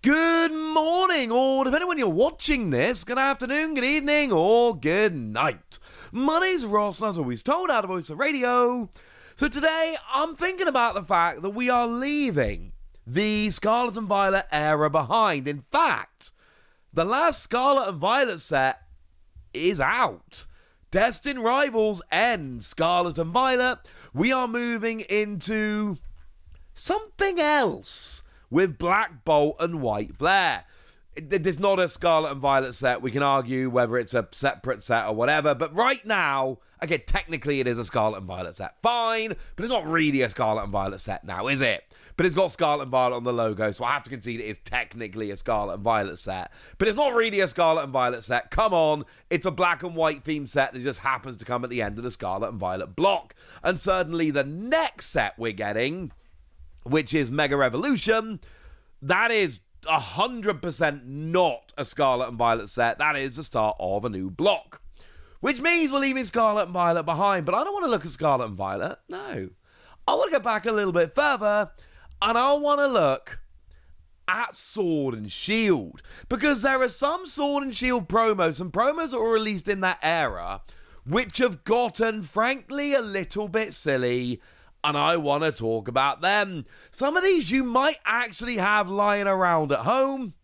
Good morning, or depending on when you're watching this, good afternoon, good evening, or good night. My name's Ross, and as always told, out of Voice of Radio. So today, I'm thinking about the fact that we are leaving the Scarlet and Violet era behind. In fact, the last Scarlet and Violet set is out. Destined Rivals ends Scarlet and Violet. We are moving into something else with Black Bolt and White Flare. There's not a Scarlet and Violet set. We can argue whether it's a separate set or whatever. But right now, okay, technically it is a Scarlet and Violet set. Fine, but it's not really a Scarlet and Violet set now, is it? But it's got Scarlet and Violet on the logo, so I have to concede it is technically a Scarlet and Violet set. But it's not really a Scarlet and Violet set. Come on, it's a black and white theme set that just happens to come at the end of the Scarlet and Violet block. And certainly the next set we're getting, which is Mega Revolution, that is 100% not a Scarlet and Violet set. That is the start of a new block. Which means we're leaving Scarlet and Violet behind. But I don't want to look at Scarlet and Violet. No. I want to go back a little bit further. And I want to look at Sword and Shield. Because there are some Sword and Shield promos, and promos that were released in that era, which have gotten, frankly, a little bit silly. And I want to talk about them. Some of these you might actually have lying around at home.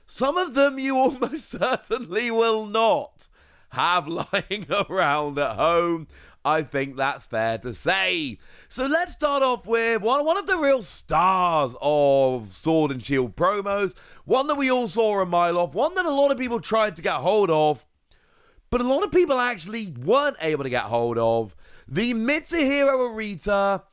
Some of them you almost certainly will not have lying around at home. I think that's fair to say. So let's start off with one of the real stars of Sword and Shield promos. One that we all saw a mile off. One that a lot of people tried to get hold of, but a lot of people actually weren't able to get hold of. The Mitsuhiro Arita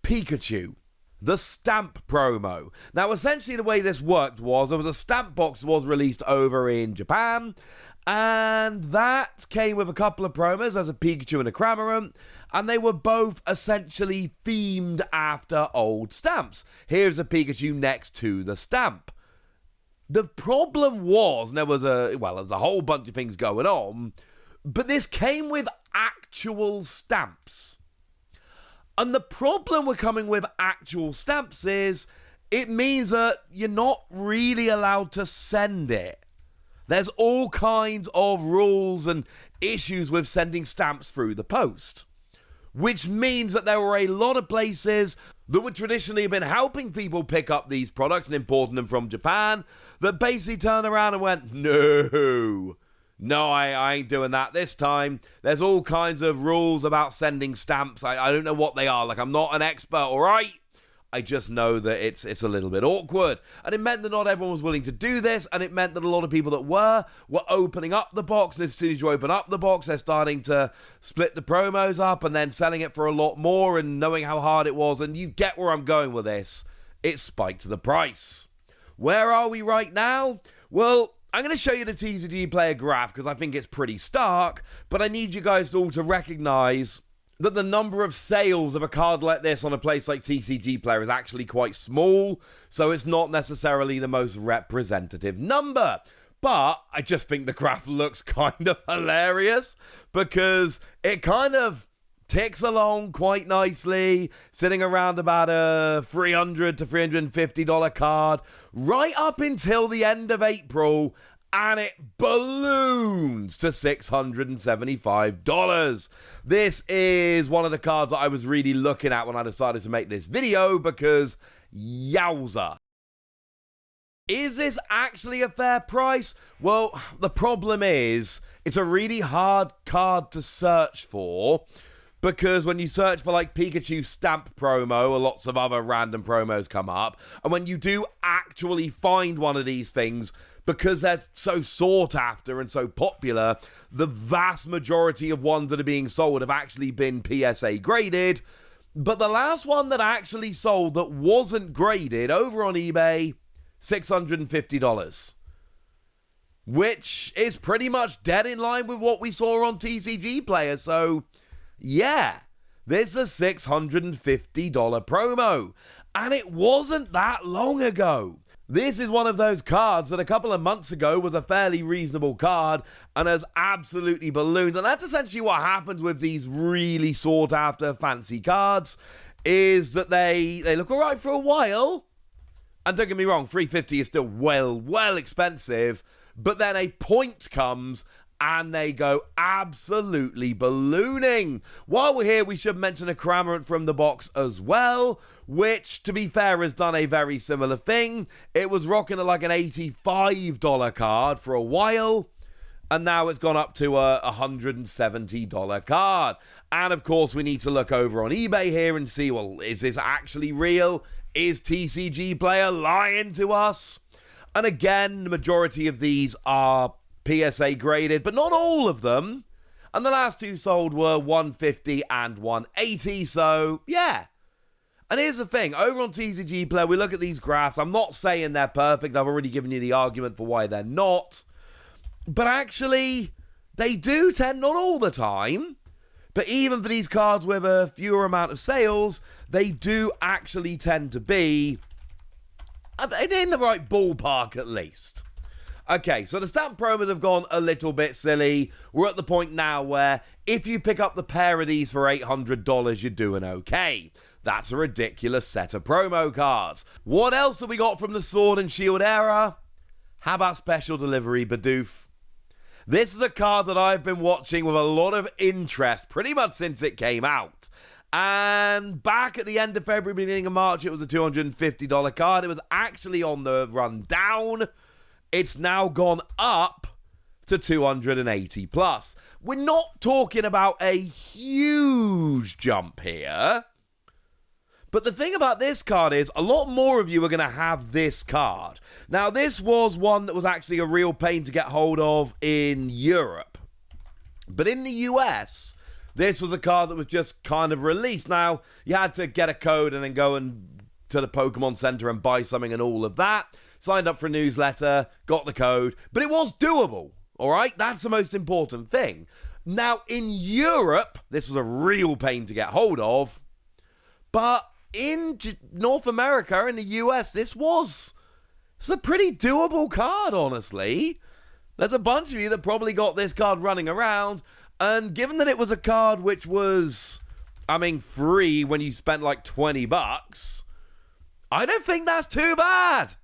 Pikachu, the stamp promo. Now, essentially the way this worked was there was a stamp box that was released over in Japan, and that came with a couple of promos. There's a Pikachu and a Cramorant, and they were both essentially themed after old stamps. Here's a Pikachu next to the stamp. The problem was, and there was a whole bunch of things going on, but this came with actual stamps. And the problem with coming with actual stamps is it means that you're not really allowed to send it. There's all kinds of rules and issues with sending stamps through the post, which means that there were a lot of places that would traditionally have been helping people pick up these products and importing them from Japan that basically turned around and went, No, I ain't doing that this time. There's all kinds of rules about sending stamps. I don't know what they are. Like, I'm not an expert, all right? I just know that it's a little bit awkward. And it meant that not everyone was willing to do this, and it meant that a lot of people that were opening up the box, and as soon as you open up the box, they're starting to split the promos up and then selling it for a lot more and knowing how hard it was, and you get where I'm going with this. It spiked the price. Where are we right now? Well, I'm going to show you the TCG player graph because I think it's pretty stark, but I need you guys all to recognize that the number of sales of a card like this on a place like TCG Player is actually quite small, so it's not necessarily the most representative number. But I just think the graph looks kind of hilarious because it kind of ticks along quite nicely, sitting around about a $300 to $350 card right up until the end of April, and it balloons to $675. This is one of the cards that I was really looking at when I decided to make this video because yowza. Is this actually a fair price? Well, the problem is it's a really hard card to search for, because when you search for like Pikachu stamp promo or lots of other random promos come up, and when you do actually find one of these things, because they're so sought after and so popular, the vast majority of ones that are being sold have actually been PSA graded. But the last one that actually sold that wasn't graded over on eBay, $650. Which is pretty much dead in line with what we saw on TCG Player. So, yeah, this is a $650 promo. And it wasn't that long ago. This is one of those cards that a couple of months ago was a fairly reasonable card and has absolutely ballooned. And that's essentially what happens with these really sought after fancy cards, is that they look all right for a while, And don't get me wrong, 350 is still well expensive, but then a point comes and they go absolutely ballooning. While we're here, we should mention a Cramorant from the box as well, which, to be fair, has done a very similar thing. It was rocking at like an $85 card for a while, and now it's gone up to a $170 card. And of course, we need to look over on eBay here and see, well, is this actually real? Is TCG Player lying to us? And again, the majority of these are PSA graded, but not all of them. And the last two sold were 150 and 180, so yeah. And here's the thing, over on TCG Player, we look at these graphs. I'm not saying they're perfect. I've already given you the argument for why they're not. But actually, they do tend, not all the time, but even for these cards with a fewer amount of sales, they do actually tend to be in the right ballpark at least. Okay, so the stamp promos have gone a little bit silly. We're at the point now where if you pick up the pair of these for $800, you're doing okay. That's a ridiculous set of promo cards. What else have we got from the Sword and Shield era? How about Special Delivery Bidoof? This is a card that I've been watching with a lot of interest pretty much since it came out. And back at the end of February, beginning of March, it was a $250 card. It was actually on the run down. It's now gone up to 280 plus. We're not talking about a huge jump here. But the thing about this card is a lot more of you are going to have this card. Now, this was one that was actually a real pain to get hold of in Europe. But in the US, this was a card that was just kind of released. Now, you had to get a code and then go to the Pokemon Center and buy something and all of that. Signed up for a newsletter, got the code, but it was doable, all right? That's the most important thing. Now, in Europe, this was a real pain to get hold of, but in North America, in the US, it's a pretty doable card, honestly. There's a bunch of you that probably got this card running around, and given that it was a card which was, free when you spent like $20, I don't think that's too bad.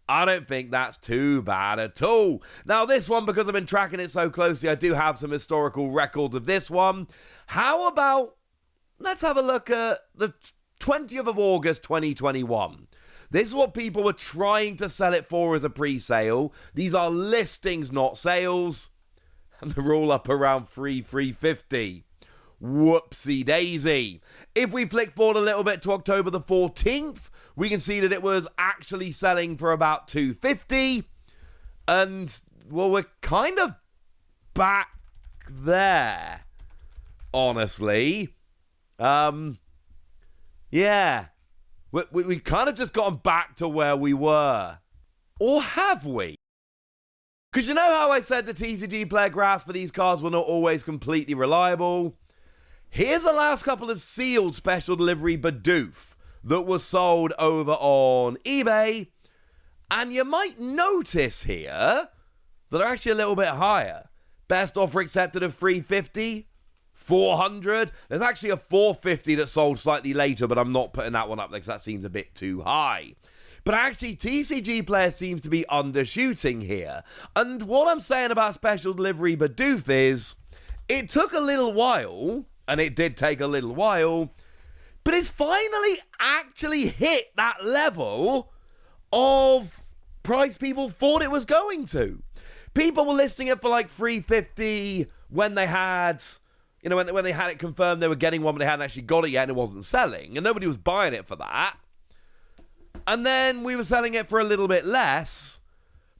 I don't think that's too bad at all. Now, this one, because I've been tracking it so closely, I do have some historical records of this one. How about, let's have a look at the 20th of August, 2021. This is what people were trying to sell it for as a pre-sale. These are listings, not sales. And they're all up around $350. Whoopsie daisy. If we flick forward a little bit to October the 14th, we can see that it was actually selling for about $250. And, well, we're kind of back there, honestly. Yeah. We kind of just gotten back to where we were. Or have we? Because you know how I said the TCG Player graphs for these cards were not always completely reliable? Here's the last couple of sealed Special Delivery Bidoof that was sold over on eBay. And you might notice here that they're actually a little bit higher. Best offer accepted of $350, $400. There's actually a $450 that sold slightly later, but I'm not putting that one up because that seems a bit too high. But actually, TCG Player seems to be undershooting here. And what I'm saying about Special Delivery Bidoof is, it took a little while, and it did take a little while, but it's finally actually hit that level of price people thought it was going to. People were listing it for like $350 when they had, when they had it confirmed they were getting one, but they hadn't actually got it yet and it wasn't selling, and nobody was buying it for that. And then we were selling it for a little bit less,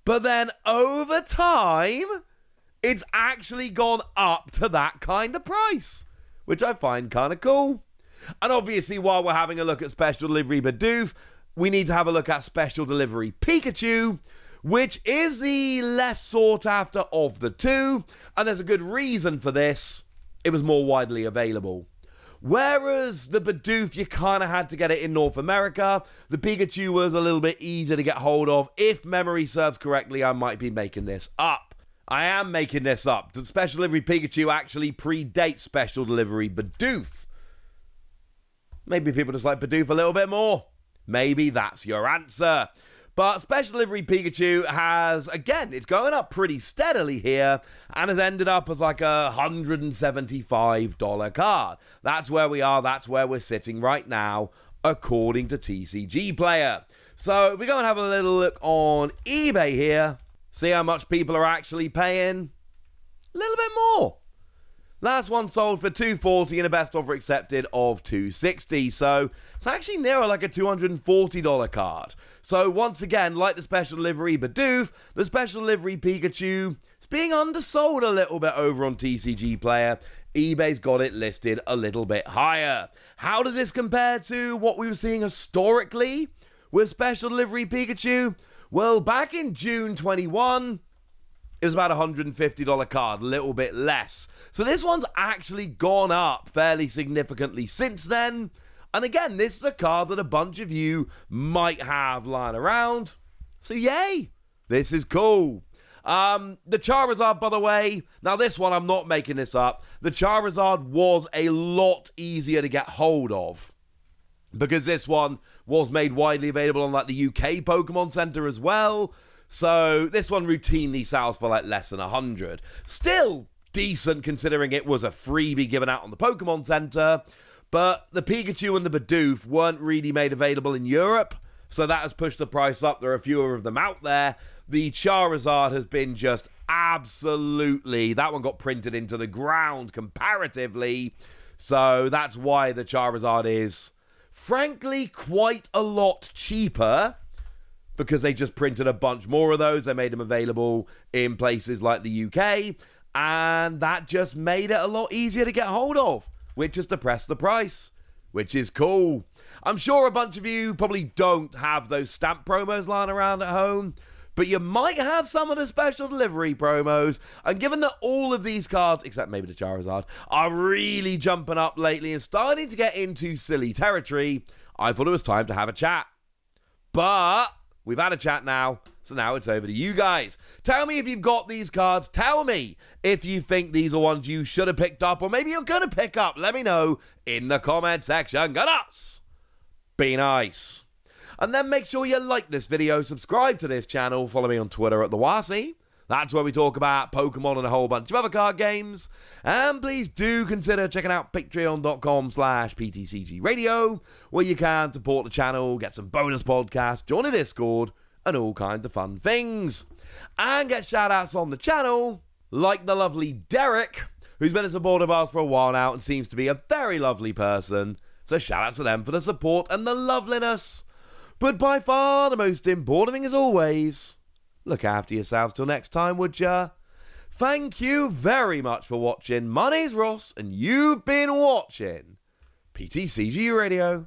but then over time, it's actually gone up to that kind of price, which I find kind of cool. And obviously, while we're having a look at Special Delivery Bidoof, we need to have a look at Special Delivery Pikachu, which is the less sought after of the two, and there's a good reason for this. It was more widely available. Whereas the Bidoof, you kind of had to get it in North America. The Pikachu was a little bit easier to get hold of. If memory serves correctly, I might be making this up. I am making this up. The Special Delivery Pikachu actually predates Special Delivery Bidoof. Maybe people just like Bidoof a little bit more. maybe that's your answer. But Special Delivery Pikachu has, again, it's going up pretty steadily here and has ended up as like a $175 card. That's where we are. That's where we're sitting right now, according to TCG Player. So if we go and have a little look on eBay here, see how much people are actually paying. A little bit more. Last one sold for $240 and a best offer accepted of $260. So it's actually nearer like a $240 card. So once again, like the Special Delivery Bidoof, the Special Delivery Pikachu, it's being undersold a little bit over on TCG Player. eBay's got it listed a little bit higher. How does this compare to what we were seeing historically with Special Delivery Pikachu? Well, back in June 21, it was about a $150 card, a little bit less. So this one's actually gone up fairly significantly since then. And again, this is a card that a bunch of you might have lying around. So yay, this is cool. The Charizard, by the way, now this one, I'm not making this up. The Charizard was a lot easier to get hold of, because this one was made widely available on like the UK Pokemon Center as well. So this one routinely sells for like less than 100. Still decent considering it was a freebie given out on the Pokemon Center. But the Pikachu and the Bidoof weren't really made available in Europe, so that has pushed the price up. There are fewer of them out there. The Charizard has been just absolutely... That one got printed into the ground comparatively. So that's why the Charizard is, frankly, quite a lot cheaper, because they just printed a bunch more of those. They made them available in places like the UK, and that just made it a lot easier to get hold of, which has depressed the price, which is cool. I'm sure a bunch of you probably don't have those stamp promos lying around at home, but you might have some of the Special Delivery promos, and given that all of these cards, except maybe the Charizard, are really jumping up lately and starting to get into silly territory, I thought it was time to have a chat. But we've had a chat now, so now it's over to you guys. Tell me if you've got these cards. Tell me if you think these are ones you should have picked up, or maybe you're going to pick up. Let me know in the comment section. Go nuts! Be nice. And then make sure you like this video, subscribe to this channel, follow me on Twitter at TheWasi. That's where we talk about Pokemon and a whole bunch of other card games. And please do consider checking out patreon.com/PTCGradio, where you can support the channel, get some bonus podcasts, join a Discord, and all kinds of fun things. And get shout-outs on the channel, like the lovely Derek, who's been a supporter of ours for a while now and seems to be a very lovely person. So shout-out to them for the support and the loveliness. But by far the most important thing, as always, look after yourselves till next time, would ya? Thank you very much for watching. My name's Ross, and you've been watching PTCG Radio.